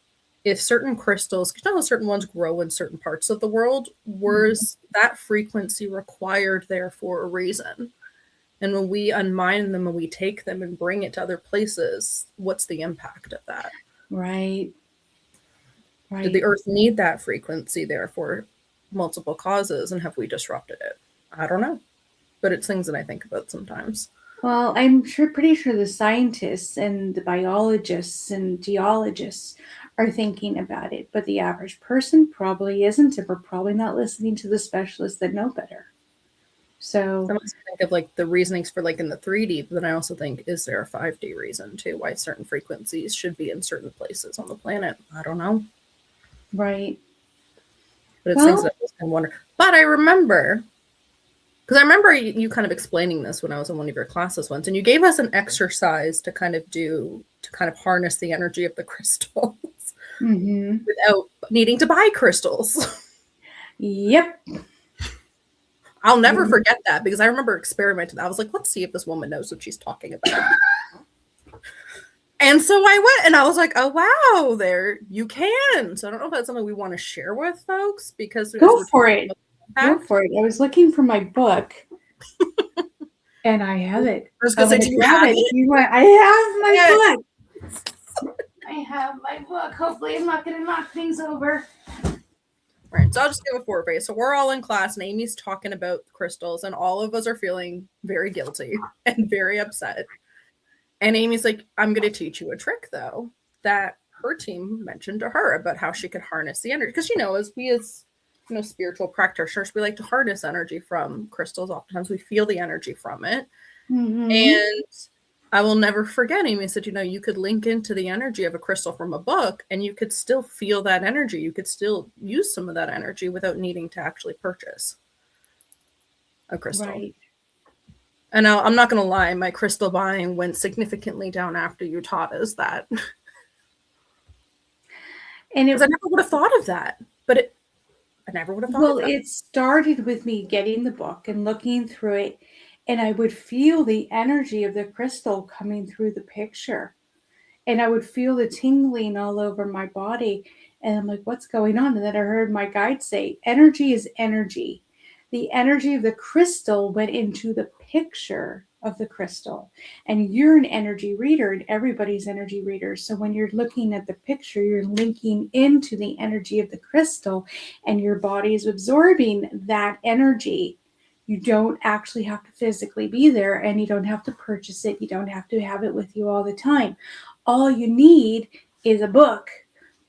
if certain crystals, you know how certain ones grow in certain parts of the world, was that frequency required there for a reason? And when we unmine them and we take them and bring it to other places, what's the impact of that? Right. Did the earth need that frequency there for multiple causes, and have we disrupted it? I don't know. But it's things that I think about sometimes. Well, I'm pretty sure the scientists and the biologists and geologists are thinking about it, but the average person probably isn't, and we're probably not listening to the specialists that know better. So I think of like the reasonings for like in the 3D, but then I also think, is there a 5D reason too why certain frequencies should be in certain places on the planet? I don't know. Right. But it's things that I can wonder. But I remember, because I remember you kind of explaining this when I was in one of your classes once, and you gave us an exercise to kind of harness the energy of the crystals without needing to buy crystals. Yep. I'll never forget that, because I remember experimenting. I was like, let's see if this woman knows what she's talking about. And so I went and I was like, oh, wow, there you can. So I don't know if that's something we want to share with folks, because go for it. I was looking for my book And I have it. I was I'm gonna say, gonna do you grab have it. it? You want? I have my Yes. book. I have my book. Hopefully, I'm not gonna knock things over. Right. So I'll just give a foreword. So we're all in class, and Amy's talking about crystals, and all of us are feeling very guilty and very upset. And Amy's like, I'm going to teach you a trick, though, that her team mentioned to her about how she could harness the energy. Because, as spiritual practitioners, we like to harness energy from crystals. Oftentimes we feel the energy from it. Mm-hmm. And I will never forget, Amy said, you could link into the energy of a crystal from a book and you could still feel that energy. You could still use some of that energy without needing to actually purchase a crystal. Right. And now, I'm not going to lie, my crystal buying went significantly down after you taught us that. And Because I never would have thought of that. But I never would have thought of that. it started with me getting the book and looking through it, and I would feel the energy of the crystal coming through the picture. And I would feel the tingling all over my body. And I'm like, what's going on? And then I heard my guide say, energy is energy. The energy of the crystal went into the picture of the crystal. And you're an energy reader, and everybody's energy reader. So when you're looking at the picture, you're linking into the energy of the crystal, and your body is absorbing that energy. You don't actually have to physically be there, and you don't have to purchase it. You don't have to have it with you all the time. All you need is a book,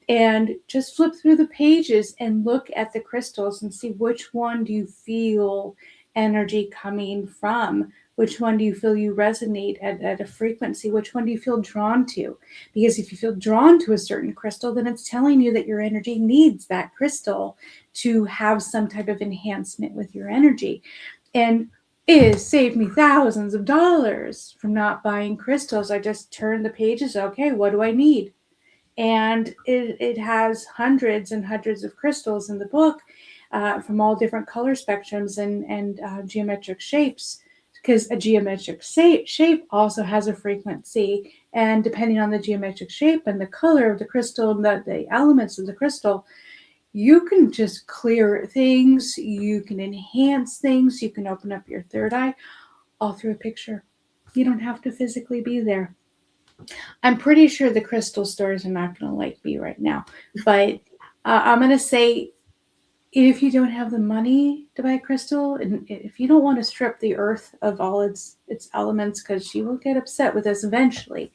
and just flip through the pages and look at the crystals and see which one do you feel energy coming from, which one do you feel you resonate at a frequency, which one do you feel drawn to. Because if you feel drawn to a certain crystal, then it's telling you that your energy needs that crystal to have some type of enhancement with your energy. And it saved me thousands of dollars from not buying crystals. I just turned the pages. Okay, what do I need? And it has hundreds and hundreds of crystals in the book, from all different color spectrums and geometric shapes, because a geometric shape also has a frequency, and depending on the geometric shape and the color of the crystal and the elements of the crystal, you can just clear things, you can enhance things, you can open up your third eye, all through a picture. You don't have to physically be there. I'm pretty sure the crystal stores are not going to like me right now, but I'm going to say, if you don't have the money to buy a crystal, and if you don't want to strip the earth of all its elements, because she will get upset with us eventually,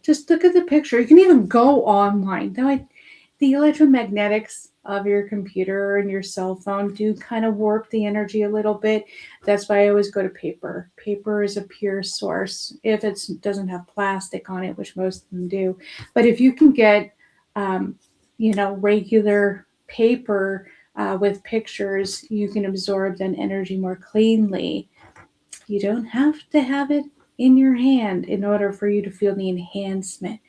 just look at the picture. You can even go online. Now, the electromagnetics of your computer and your cell phone do kind of warp the energy a little bit. That's why I always go to paper. Paper is a pure source if it doesn't have plastic on it, which most of them do. But if you can get, regular paper with pictures, you can absorb that energy more cleanly. You don't have to have it in your hand in order for you to feel the enhancement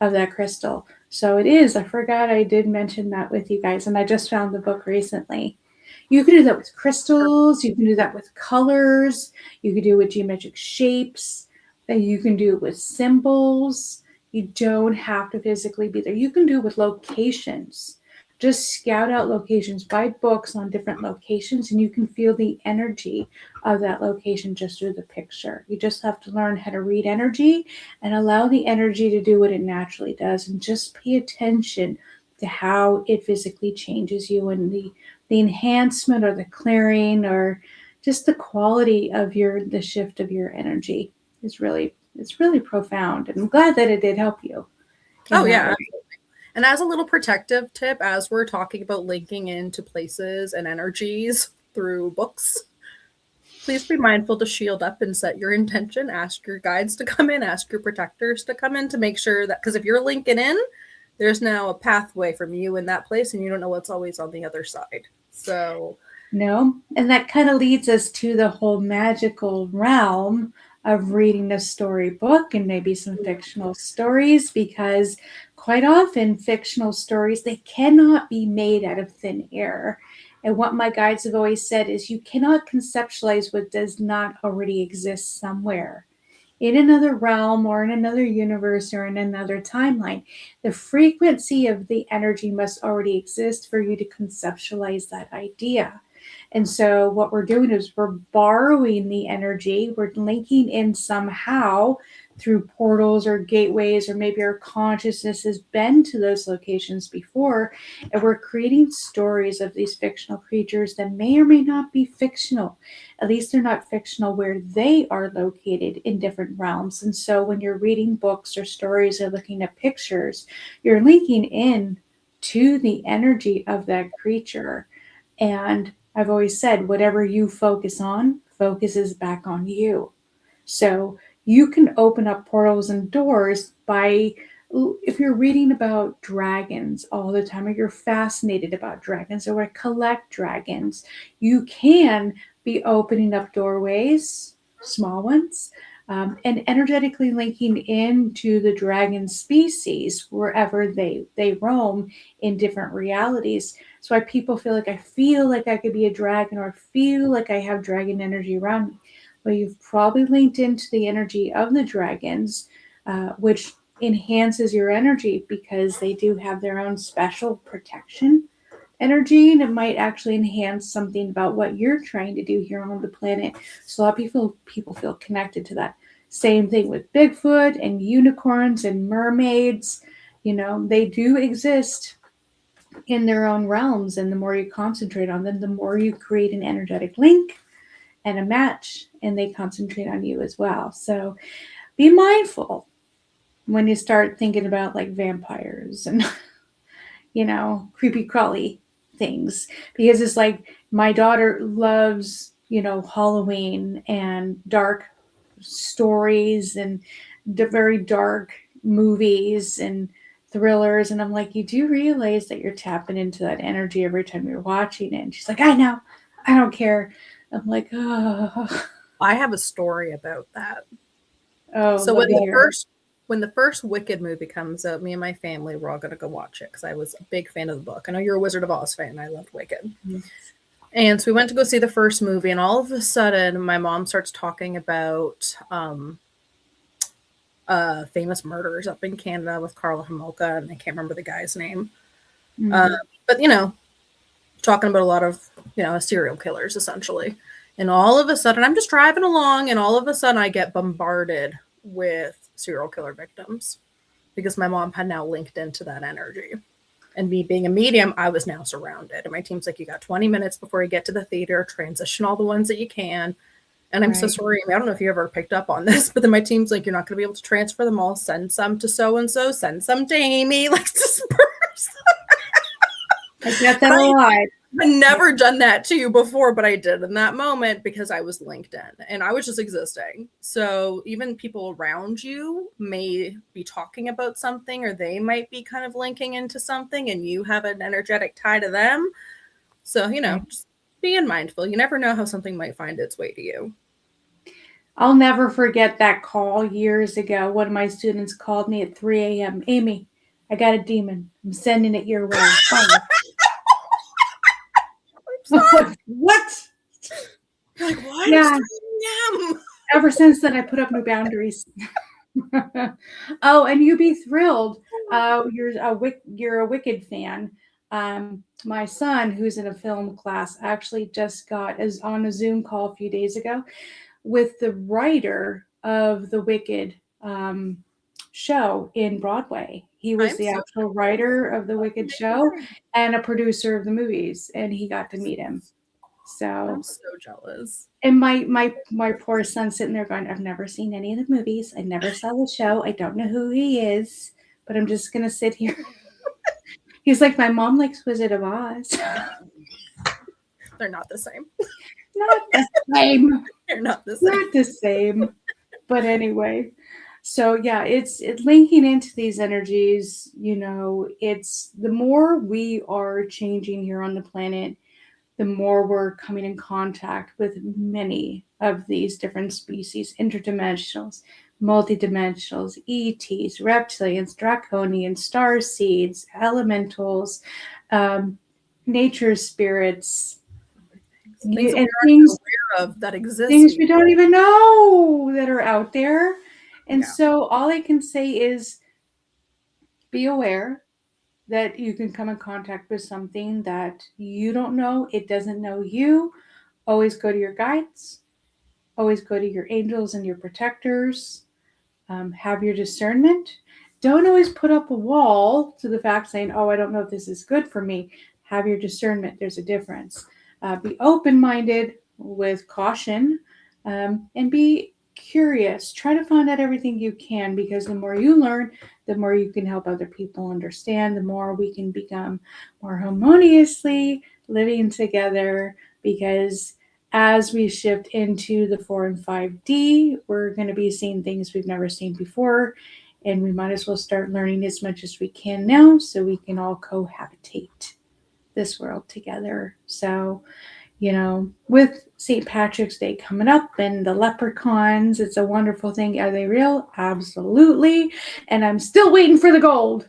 of that crystal. So it is, I forgot I did mention that with you guys, and I just found the book recently. You can do that with crystals, you can do that with colors, you can do it with geometric shapes, and you can do it with symbols. You don't have to physically be there. You can do it with locations. Just scout out locations, buy books on different locations, and you can feel the energy of that location just through the picture. You just have to learn how to read energy and allow the energy to do what it naturally does, and just pay attention to how it physically changes you, and the enhancement or the clearing or just the quality of the shift of your energy is really, it's really profound. And I'm glad that it did help you. Oh, yeah. And as a little protective tip, as we're talking about linking into places and energies through books, please be mindful to shield up and set your intention. Ask your guides to come in, ask your protectors to come in to make sure that, because if you're linking in, there's now a pathway from you in that place and you don't know what's always on the other side. So, no, and that kind of leads us to the whole magical realm of reading a storybook and maybe some fictional stories, because quite often fictional stories, they cannot be made out of thin air. And what my guides have always said is, you cannot conceptualize what does not already exist somewhere in another realm or in another universe or in another timeline. The frequency of the energy must already exist for you to conceptualize that idea. And so what we're doing is we're borrowing the energy, we're linking in somehow through portals or gateways, or maybe our consciousness has been to those locations before, and we're creating stories of these fictional creatures that may or may not be fictional. At least they're not fictional where they are located in different realms. And so when you're reading books or stories or looking at pictures, you're linking in to the energy of that creature. And I've always said, whatever you focus on focuses back on you. So you can open up portals and doors by, if you're reading about dragons all the time, or you're fascinated about dragons, or collect dragons, you can be opening up doorways, small ones, and energetically linking into the dragon species wherever they roam in different realities. So why people feel like I could be a dragon, or feel like I have dragon energy around me. Well, you've probably linked into the energy of the dragons, which enhances your energy because they do have their own special protection energy, and it might actually enhance something about what you're trying to do here on the planet. So a lot of people feel connected to that. Same thing with Bigfoot and unicorns and mermaids. They do exist in their own realms, and the more you concentrate on them, the more you create an energetic link and a match, and they concentrate on you as well. So be mindful when you start thinking about like vampires and creepy crawly things, because it's like my daughter loves Halloween and dark stories and the very dark movies and thrillers, and I'm like, you do realize that you're tapping into that energy every time you're watching it? And she's like, I know, I don't care. I'm like, oh. I have a story about that. Oh, so when the first Wicked movie comes out, me and my family were all going to go watch it because I was a big fan of the book. I know you're a Wizard of Oz fan. I loved Wicked. Mm-hmm. And so we went to go see the first movie, and all of a sudden my mom starts talking about famous murders up in Canada with Karla Homolka, and I can't remember the guy's name. Mm-hmm. But, talking about a lot of, serial killers, essentially. And all of a sudden, I'm just driving along, and all of a sudden I get bombarded with serial killer victims because my mom had now linked into that energy. And me being a medium, I was now surrounded. And my team's like, you got 20 minutes before you get to the theater, transition all the ones that you can. And I'm so sorry. I don't know if you ever picked up on this, but then my team's like, you're not going to be able to transfer them all. Send some to so-and-so, send some to Amy, like disperse. I get that a lot. I've never done that to you before, but I did in that moment because I was linked in and I was just existing. So even people around you may be talking about something, or they might be kind of linking into something, and you have an energetic tie to them. So, just being mindful. You never know how something might find its way to you. I'll never forget that call years ago. One of my students called me at 3 a.m. Amy, I got a demon. I'm sending it your way. What? Like, what? Yeah. Ever since then, I put up new boundaries. Oh, and you'd be thrilled. You're a Wicked fan. My son, who's in a film class, actually just is on a Zoom call a few days ago with the writer of the Wicked show in Broadway. He was the actual writer of the Wicked show and a producer of the movies, and he got to meet him. So I'm so jealous. And my poor son sitting there going, I've never seen any of the movies. I never saw the show. I don't know who he is, but I'm just going to sit here. He's like, my mom likes Wizard of Oz. They're not the same. Not the same. They're not the same. Not the same. But anyway. So yeah, it's linking into these energies. It's the more we are changing here on the planet, the more we're coming in contact with many of these different species, interdimensionals, multidimensionals, ETs, reptilians, draconians, star seeds, elementals, nature spirits, things we aren't aware of that exist. Things we don't even know that are out there. And so all I can say is be aware, that you can come in contact with something that you don't know, it doesn't know you, always go to your guides, always go to your angels and your protectors. Have your discernment. Don't always put up a wall to the fact saying, oh, I don't know if this is good for me. Have your discernment. There's a difference. Be open minded with caution, and be curious. Try to find out everything you can, because the more you learn, the more you can help other people understand, the more we can become more harmoniously living together. Because as we shift into the 4 and 5D, we're going to be seeing things we've never seen before. And we might as well start learning as much as we can now so we can all cohabitate this world together. So, with St. Patrick's Day coming up and the leprechauns, it's a wonderful thing. Are they real? Absolutely. And I'm still waiting for the gold.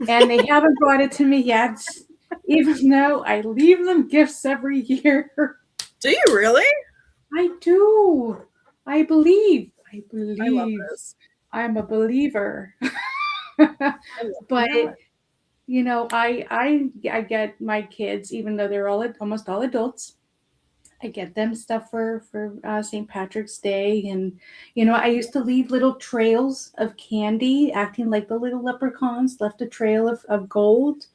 And they haven't brought it to me yet, even though I leave them gifts every year. Do you really? I do. I believe. I love this. I'm a believer. I But love I get my kids, even though they're almost all adults, I get them stuff for St. Patrick's Day. And I used to leave little trails of candy, acting like the little leprechauns, left a trail of gold.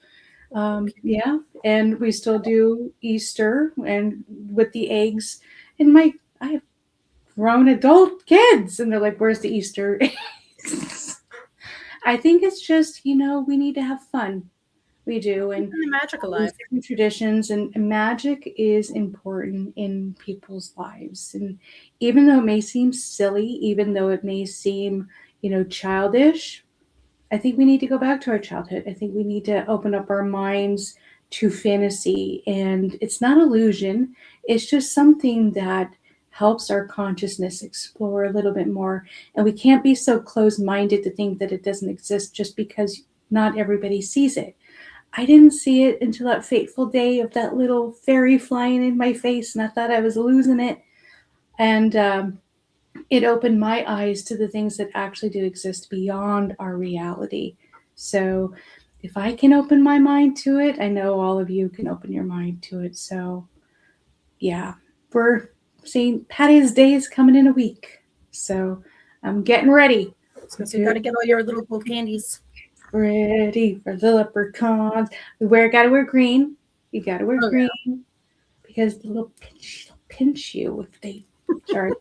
Yeah, and we still do Easter and with the eggs. And I have grown adult kids, and they're like, "Where's the Easter eggs?" I think it's just we need to have fun. We do, and the magic all alive. these different traditions, and magic is important in people's lives. And even though it may seem silly, even though it may seem childish, I think we need to go back to our childhood. I think we need to open up our minds to fantasy. And it's not illusion, it's just something that helps our consciousness explore a little bit more. And we can't be so closed minded to think that it doesn't exist just because not everybody sees it. I didn't see it until that fateful day of that little fairy flying in my face, and I thought I was losing it. And it opened my eyes to the things that actually do exist beyond our reality. So if I can open my mind to it, I know all of you can open your mind to it. So yeah, we're St. Patty's Day is coming in a week. So I'm getting ready. So you got to get all your little gold candies. Ready for the leprechauns. Gotta wear green. You gotta wear green. Yeah. Because the little pinch you if they sorry.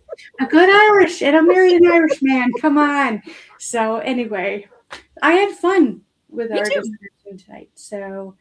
A good Irish, and I married an Irish man. Come on. So anyway, I had fun with our discussion tonight. So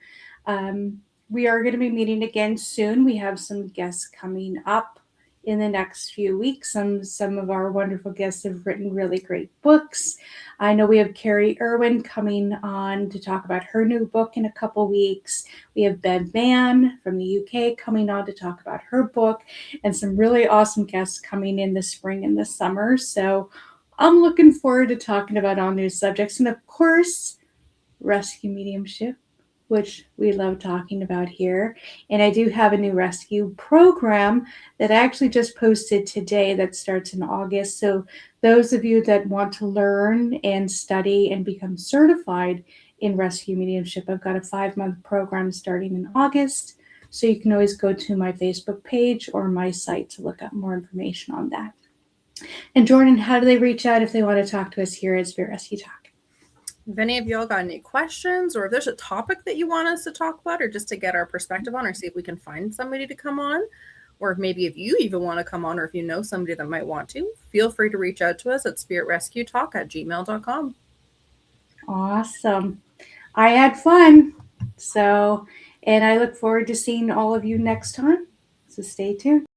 we are going to be meeting again soon. We have some guests coming up in the next few weeks. Some of our wonderful guests have written really great books. I know we have Carrie Irwin coming on to talk about her new book in a couple weeks. We have Bev Mann from the UK coming on to talk about her book, and some really awesome guests coming in the spring and the summer. So I'm looking forward to talking about all new subjects. And of course, rescue mediumship, which we love talking about here. And I do have a new rescue program that I actually just posted today that starts in August. So those of you that want to learn and study and become certified in rescue mediumship, I've got a 5-month program starting in August. So you can always go to my Facebook page or my site to look up more information on that. And Jordan, how do they reach out if they want to talk to us here at Spirit Rescue Talk? If any of y'all got any questions, or if there's a topic that you want us to talk about, or just to get our perspective on, or see if we can find somebody to come on, or if maybe if you even want to come on, or if you know somebody that might want to, feel free to reach out to us at spiritrescuetalk@gmail.com. Awesome. I had fun. So, and I look forward to seeing all of you next time. So stay tuned.